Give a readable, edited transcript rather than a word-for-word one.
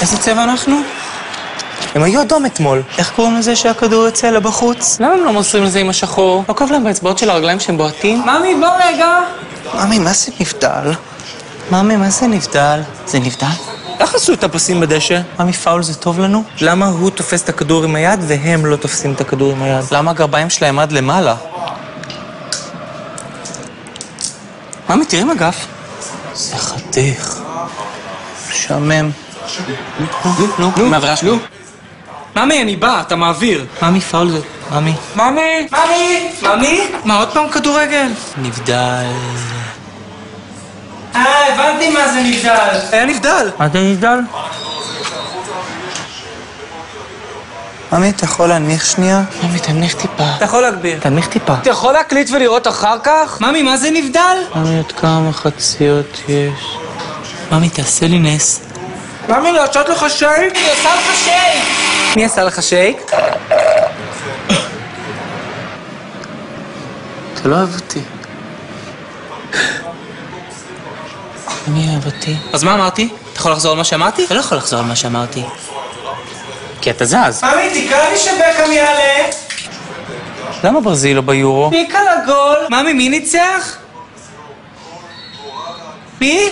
איזה צבע אנחנו? הם היו אדום אתמול. איך קוראים לזה שהכדור יוצא לבחוץ? למה הם לא מוסרים לזה עם השחור? לא כואב להם באצבעות של הרגליים שהם בועטים? ממי, בוא רגע. ממי, מה זה נבדל? ממי, מה זה נבדל? זה נבדל? איך עשו את הפסים בדשא? ממי, פאול זה טוב לנו? למה הוא תופס את הכדור עם היד והם לא תופסים את הכדור עם היד? למה הגרביים שלהם עד למעלה? ממי, תראי מגף. זה חתיך. משעמם. נו, מעבירה שלו. ממי, אני בא, אתה מעביר. ממי, פאול זה... ממי. ממי! ממי! ממי! מה, עוד פעם כדורגל? נבדל. הבנתי מה זה נבדל. היה נבדל. מה זה נבדל? ממי, אתה יכול להנמיך שנייה? ממי, תנמיך טיפה. אתה יכול להגביר. תנמיך טיפה. אתה יכול להקליט ולראות אחר כך? ממי, מה זה נבדל? ממי, עוד כמה חציות יש? ממי, תעשה לי נס. ממי, לעשות לך שייק? היא עושה לך שייק! מי עשה לך שייק? אתה לא אוהב אותי. מי אוהב אותי? אז מה אמרתי? אתה יכול לחזור על מה שאמרתי? אתה לא יכול לחזור על מה שאמרתי. כי אתה זז. ממי, תקרא לי שבקאם יעלה. למה ברזיל לא ביורו? מי קל הגול? ממי, מי ניצח? מי?